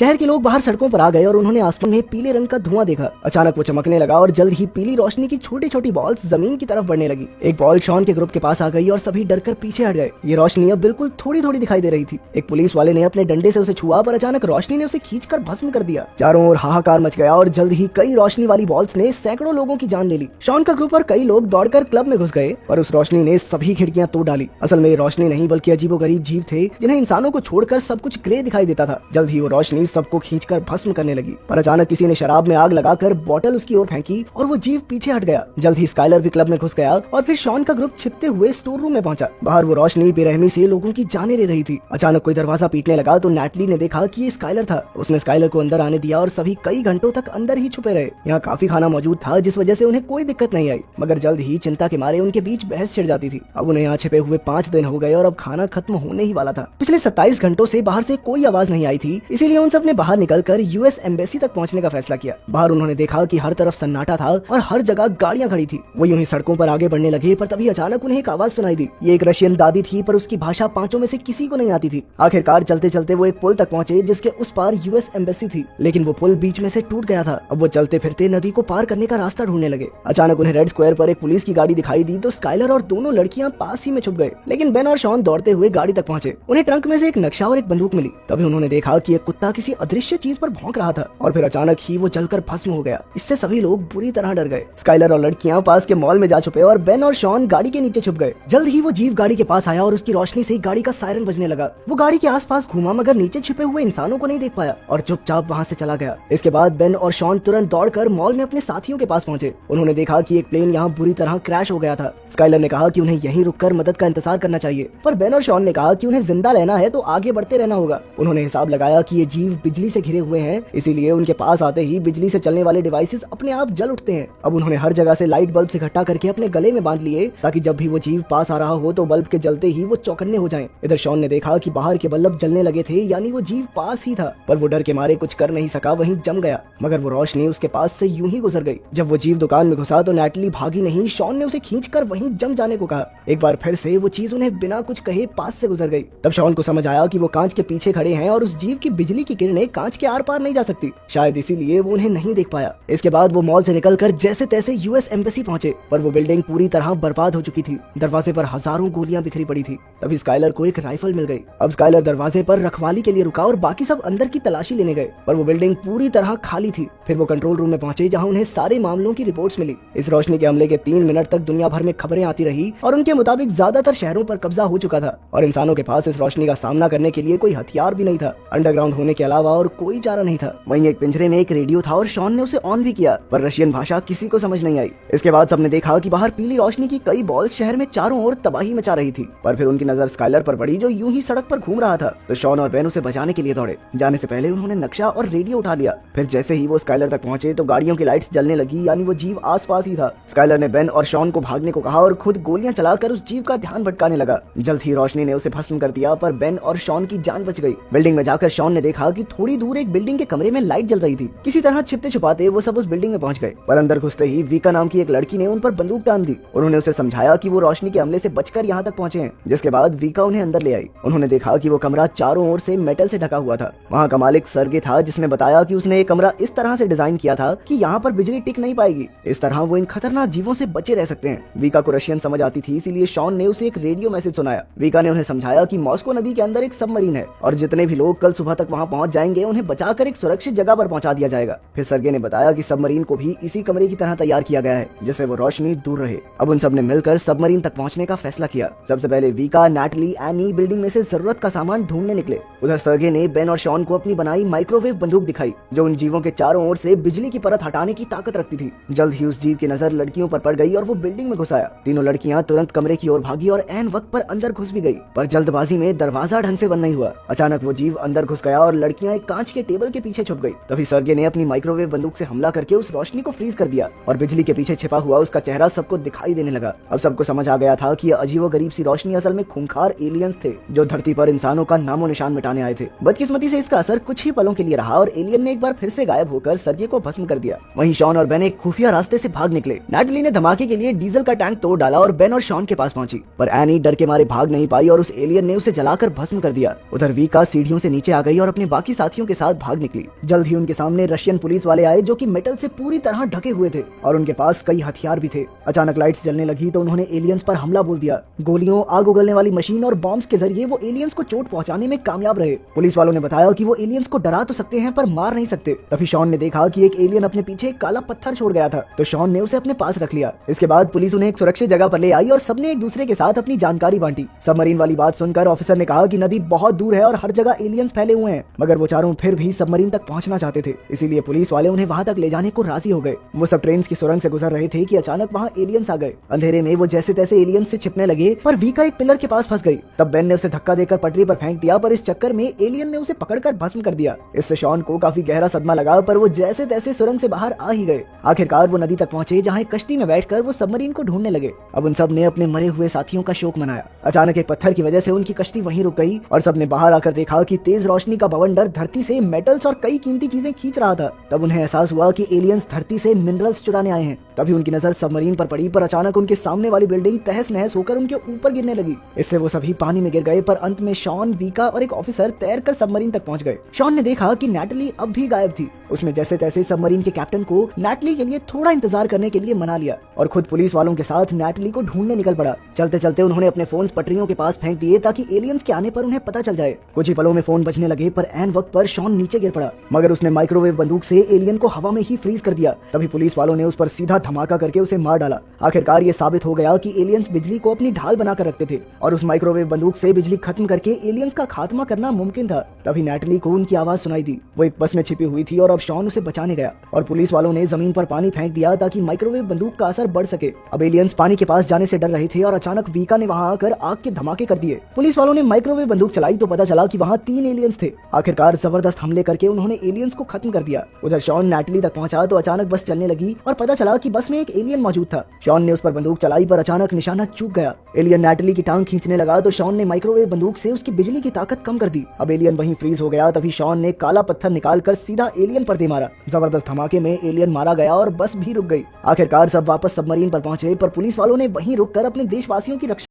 शहर के लोग बाहर सड़कों पर आ गए और उन्होंने आसमान में पीले रंग का धुआं देखा। अचानक वो चमकने लगा और जल्द ही पीली रोशनी की छोटी छोटी बॉल्स जमीन की तरफ बढ़ने लगी। एक बॉल शॉन के ग्रुप के पास आ गई और सभी डरकर पीछे हट गए। ये रोशनी अब बिल्कुल थोड़ी थोड़ी दिखाई दे रही थी। एक पुलिस वाले ने अपने डंडे से उसे छुआ, पर अचानक रोशनी ने उसे खींचकर भस्म कर दिया। चारों ओर हाहाकार मच गया और जल्द ही कई रोशनी वाली बॉल्स ने सैकड़ों लोगों की जान ले ली। शॉन का ग्रुप और कई लोग दौड़कर क्लब में घुस गए, पर उस रोशनी ने सभी खिड़कियां तोड़ डाली। असल में ये रोशनी नहीं बल्कि अजीबोगरीब जीव थे जिन्हें इंसानों को छोड़कर सब कुछ ग्रे दिखाई देता था। जल्द ही वो रोशनी सबको खींचकर भस्म करने लगी, पर अचानक किसी ने शराब में आग लगाकर बोतल उसकी ओर फेंकी और वो जीव पीछे हट गया। जल्द ही स्काइलर भी क्लब में घुस गया और फिर शॉन का ग्रुप छिपते हुए स्टोर रूम में पहुंचा। बाहर वो रोशनी बेरहमी से लोगों की जाने ले रही थी। अचानक कोई दरवाजा पीटने लगा तो नैटली ने देखा कि ये स्काइलर था। उसने स्काइलर को अंदर आने दिया और सभी कई घंटों तक अंदर ही छुपे रहे। यहाँ काफी खाना मौजूद था जिस वजह से उन्हें कोई दिक्कत नहीं आई, मगर जल्द ही चिंता के मारे उनके बीच बहस छिड़ जाती थी। अब उन्हें यहाँ छिपे हुए 5 दिन हो गए और अब खाना खत्म होने ही वाला था। पिछले 27 घंटों से बाहर से कोई आवाज नहीं आई थी, इसीलिए उन सब ने बाहर निकलकर यूएस एम्बेसी तक पहुंचने का फैसला किया। बाहर उन्होंने देखा कि हर तरफ सन्नाटा था और हर जगह गाड़ियां खड़ी थी। वो यूं ही सड़कों पर आगे बढ़ने लगे, पर तभी अचानक उन्हें एक आवाज सुनाई दी। ये एक रशियन दादी थी, पर उसकी भाषा पांचों में से किसी को नहीं आती थी। आखिरकार चलते चलते वो एक पुल तक पहुंचे जिसके उस पार यूएस एम्बेसी थी, लेकिन वो पुल बीच में से टूट गया था। अब वो चलते फिरते नदी को पार करने का रास्ता ढूंढने लगे। अचानक उन्हें रेड स्क्वायर पर एक पुलिस की गाड़ी दिखाई दी तो स्काइलर और दोनों लड़कियां पास ही में छुप गए, लेकिन बेन और शॉन दौड़ते हुए गाड़ी तक पहुंचे। उन्हें ट्रंक में से एक नक्शा और एक बंदूक मिली। तभी उन्होंने देखा कि एक कुत्ता किसी अदृश्य चीज पर भौंक रहा था और फिर अचानक ही वो जलकर भस्म हो गया। इससे सभी लोग बुरी तरह डर गए। स्काइलर और लड़कियां पास के मॉल में जा छुपे और बेन और शॉन गाड़ी के नीचे छुप गए। जल्द ही वो जीव गाड़ी के पास आया और उसकी रोशनी से गाड़ी का सायरन बजने लगा। वो गाड़ी के आसपास घूमा मगर नीचे छिपे हुए इंसानों को नहीं देख पाया और चुपचाप वहाँ से चला गया। इसके बाद बेन और शॉन तुरंत दौड़कर मॉल में अपने साथियों के पास पहुंचे। उन्होंने देखा कि एक प्लेन यहाँ बुरी तरह क्रैश हो गया था। स्काइलर ने कहा कि उन्हें यहीं रुककर मदद का इंतजार करना चाहिए, पर बेन और शॉन ने कहा कि उन्हें जिंदा रहना है तो आगे बढ़ते रहना होगा। उन्होंने हिसाब लगाया कि ये जीव बिजली से घिरे हुए हैं, इसीलिए उनके पास आते ही बिजली से चलने वाले डिवाइसेस अपने आप जल उठते हैं। अब उन्होंने हर जगह से लाइट बल्ब इकट्ठा करके अपने गले में बांध लिए ताकि जब भी वो जीव पास आ रहा हो तो बल्ब के जलते ही वो चौकन्ने हो जाएं। इधर शॉन ने देखा कि बाहर के बल्ब जलने लगे थे, यानी वो जीव पास ही था, पर वो डर के मारे कुछ कर नहीं सका, वहीं जम गया। मगर वो रोशनी उसके पास से यूं ही गुजर गई। जब वो जीव दुकान में घुसा तो नैटली भागी नहीं, शॉन ने उसे खींचकर वहीं जम जाने को कहा। एक बार फिर से वो चीज उन्हें बिना कुछ कहे पास से गुजर गई। तब शॉन को समझ आया कि वो कांच के पीछे खड़े हैं और उस जीव की बिजली की किरणें कांच के आर पार नहीं जा सकती, शायद इसीलिए वो उन्हें नहीं देख पाया। इसके बाद वो मॉल से निकलकर जैसे तैसे यूएस एम्बेसी पहुंचे, पर वो बिल्डिंग पूरी तरह बर्बाद हो चुकी थी। दरवाजे पर हजारों गोलियां बिखरी पड़ी थी। तभी स्काइलर को एक राइफल मिल गई। अब स्काइलर दरवाजे पर रखवाली के लिए रुका और बाकी सब अंदर की तलाशी लेने गए, पर वो बिल्डिंग पूरी तरह खाली थी। फिर वो कंट्रोल रूम में पहुंचे जहां उन्हें सारे मामलों की रिपोर्ट्स मिली। इस रोशनी के हमले के 3 मिनट तक दुनिया भर में खबरें आती रही और उनके मुताबिक ज्यादातर शहरों पर कब्जा हो चुका था और इंसानों के पास इस रोशनी का सामना करने के लिए कोई हथियार भी नहीं था। अंडरग्राउंड होने के अलावा और कोई चारा नहीं था। वहीं एक पिंजरे में एक रेडियो था और शॉन ने उसे ऑन भी किया, पर रशियन भाषा किसी को समझ नहीं आई। इसके बाद सबने देखा कि बाहर पीली रोशनी की कई बॉल शहर में चारों ओर तबाही मचा रही थी, पर फिर उनकी नजर स्काइलर पर पड़ी जो यूं ही सड़क पर घूम रहा था। तो शॉन और बेन उसे बचाने के लिए दौड़े। जाने से पहले उन्होंने नक्शा और रेडियो उठा लिया। फिर जैसे ही वो स्काइलर तक पहुंचे तो गाड़ियों की लाइट्स जलने लगी, यानी वो जीव आसपास ही था। स्काइलर ने बेन और शॉन को भागने को कहा और खुद गोलियां चलाकर उस जीव का ध्यान भटकाने लगा। जल्द ही रोशनी ने उसे भस्म कर दिया, पर बेन और शॉन की जान बच गई। बिल्डिंग में जाकर शॉन ने देखा कि थोड़ी दूर एक बिल्डिंग के कमरे में लाइट जल रही थी। किसी तरह छिपते छुपाते वो सब उस बिल्डिंग में पहुंच गए, पर अंदर घुसते ही वीका नाम की एक लड़की ने उन पर बंदूक तान दी। उन्होंने उसे समझाया कि वो रोशनी के हमले से बचकर यहाँ तक पहुंचे हैं, जिसके बाद वीका उन्हें अंदर ले आई। उन्होंने देखा कि वो कमरा चारों ओर से मेटल से ढका हुआ था। वहाँ का मालिक सर्गे था, जिसने बताया कि उसने एक कमरा इस तरह से डिजाइन किया था कि यहाँ पर बिजली टिक नहीं पाएगी। इस तरह वो इन खतरनाक जीवों से बचे रह सकते हैं। वीका को रशियन समझ आती थी, इसीलिए शॉन ने उसे एक रेडियो मैसेज सुनाया। वीका ने उन्हें समझाया कि मॉस्को नदी के अंदर एक सबमरीन है और जितने भी लोग कल सुबह तक वहाँ पहुँच जाएंगे उन्हें बचाकर एक सुरक्षित जगह पर पहुँचा दिया जाएगा। फिर सर्गे ने बताया कि सबमरीन को भी इसी कमरे की तरह तैयार किया गया है, जिससे वो रोशनी दूर रहे। अब उन सब ने मिलकर सबमरीन तक पहुँचने का फैसला किया। सबसे पहले वीका, नैटली, एनी बिल्डिंग में से जरूरत का सामान ढूंढने निकले। उधर सर्गे ने बेन और शॉन को अपनी बनाई माइक्रोवेव बंदूक दिखाई, जो उन जीवों के चारों ओर से बिजली की परत हटाने की ताकत रखती थी। जल्द ही उस जीव की नजर लड़कियों पर पड़ गई और वो बिल्डिंग में घुस आया। तीनों लड़कियां तुरंत कमरे की ओर भागी और ऐन वक्त पर अंदर घुस भी गई, पर जल्दबाजी में दरवाजा ढंग से बंद नहीं हुआ। अचानक वो जीव अंदर घुस गया और लड़कियां एक कांच के टेबल के पीछे छुप गई। तभी सर्गे ने अपनी माइक्रोवेव बंदूक से हमला करके उस रोशनी को फ्रीज कर दिया और बिजली के पीछे छिपा हुआ उसका चेहरा सबको दिखाई देने लगा। अब सबको समझ आ गया था कि यह अजीबोगरीब सी रोशनी असल में खूंखार एलियंस थे, जो धरती पर इंसानों का नामो निशान मिटाने आए थे। बदकिस्मती से इसका असर कुछ ही पलों के लिए रहा और एलियन ने एक बार फिर से गायब होकर सर्गे को भस्म कर दिया। वहीं शॉन और बेन एक खुफिया रास्ते से भाग निकले। नैटली ने धमाके के लिए डीजल का टैंक तोड़ डाला और बेन और शॉन के पास पहुंची, पर एनी डर के मारे भाग नहीं पाई और उस एलियन ने उसे जलाकर भस्म कर दिया। उधर वीका सीढ़ियों से नीचे आ गई और अपने बाकी बाकी साथियों के साथ भाग निकली। जल्द ही उनके सामने रशियन पुलिस वाले आए जो कि मेटल से पूरी तरह ढके हुए थे और उनके पास कई हथियार भी थे। अचानक लाइट्स जलने लगी तो उन्होंने एलियंस पर हमला बोल दिया। गोलियों, आग उगलने वाली मशीन और बॉम्ब्स के जरिए वो एलियंस को चोट पहुंचाने में कामयाब रहे। पुलिस वालों ने बताया कि वो एलियंस को डरा तो सकते हैं पर मार नहीं सकते। तभी शॉन ने देखा कि एक एलियन अपने पीछे एक काला पत्थर छोड़ गया था, तो शॉन ने उसे अपने पास रख लिया। इसके बाद पुलिस उन्हें एक सुरक्षित जगह पर ले आई और सबने एक दूसरे के साथ अपनी जानकारी बांटी। सबमरीन वाली बात सुनकर ऑफिसर ने कहा कि नदी बहुत दूर है और हर जगह एलियंस फैले हुए हैं, मगर वो चारों फिर भी सबमरीन तक पहुंचना चाहते थे, इसीलिए पुलिस वाले उन्हें वहां तक ले जाने को राजी हो गए। वो सब ट्रेन की सुरंग से गुजर रहे थे कि अचानक वहां एलियंस आ गए। अंधेरे में वो जैसे तैसे एलियंस से छिपने लगे पर वीका एक पिलर के पास फंस गई। तब बेन ने उसे धक्का देकर पटरी पर फेंक दिया, पर इस चक्कर में एलियन ने उसे पकड़कर भस्म कर दिया। इससे शॉन को काफी गहरा सदमा लगा, पर वो जैसे तैसे सुरंग से बाहर आ ही गए। आखिरकार वो नदी तक पहुंचे जहां एक कश्ती में बैठकर वो सबमरीन को ढूंढने लगे। अब उन सब ने अपने मरे हुए साथियों का शोक मनाया। अचानक एक पत्थर की वजह से उनकी कश्ती वहीं रुक गई और सबने बाहर आकर देखा कि तेज रोशनी का बवंडर धरती से मेटल्स और कई कीमती चीजें खींच रहा था। तब उन्हें एहसास हुआ कि एलियंस धरती से मिनरल्स चुराने आए हैं। तभी उनकी नजर सबमरीन पर पड़ी, पर अचानक उनके सामने वाली बिल्डिंग तहस नहस होकर उनके ऊपर गिरने लगी। इससे वो सभी पानी में गिर गए, पर अंत में शॉन, वीका और एक ऑफिसर तैरकर सबमरीन तक पहुंच गए। शॉन ने देखा कि नैटली अब भी गायब थी। उसने जैसे तैसे सबमरीन के कैप्टन को नैटली के लिए थोड़ा इंतजार करने के लिए मना लिया और खुद पुलिस वालों के साथ नैटली को ढूंढने निकल पड़ा। चलते चलते उन्होंने अपने फोन पटरियों के पास फेंक दिए ताकि एलियंस के आने पर उन्हें पता चल जाए। कुछ ही पलों में फोन बजने लगे, पर ऐन वक्त पर शॉन नीचे गिर पड़ा, मगर उसने माइक्रोवेव बंदूक से एलियन को हवा में ही फ्रीज कर दिया। तभी पुलिस वालों ने उस पर सीधा धमाका करके उसे मार डाला। आखिरकार ये साबित हो गया कि एलियंस बिजली को अपनी ढाल बनाकर रखते थे और उस माइक्रोवेव बंदूक से बिजली खत्म करके एलियंस का खात्मा करना मुमकिन था। तभी नैटली को उनकी आवाज सुनाई दी। वो एक बस में छिपी हुई थी और अब शॉन उसे बचाने गया और पुलिस वालों ने जमीन पर पानी फेंक दिया ताकि माइक्रोवेव बंदूक का असर बढ़ सके। अब एलियंस पानी के पास जाने से डर रहे थे और अचानक वीका ने वहां आकर आग के धमाके कर दिए। पुलिस वालों ने माइक्रोवेव बंदूक चलाई तो पता चला कि वहां 3 एलियंस थे। आखिरकार जबरदस्त हमले करके उन्होंने एलियंस को खत्म कर दिया। उधर शॉन नैटली तक पहुंचा तो अचानक बस चलने लगी और पता चला कि बस में एक एलियन मौजूद था। शॉन ने उस पर बंदूक चलाई, पर अचानक निशाना चूक गया। एलियन नैटली की टांग खींचने लगा तो शॉन ने माइक्रोवेव बंदूक से उसकी बिजली की ताकत कम कर दी। अब एलियन वहीं फ्रीज हो गया। तभी शॉन ने काला पत्थर निकालकर सीधा एलियन पर दे मारा। जबरदस्त धमाके में एलियन मारा गया और बस भी रुक गई। आखिरकार सब वापस सबमरीन पर पहुंचे, पर पुलिस वालों ने वहीं रुककर अपने देशवासियों की रक्षा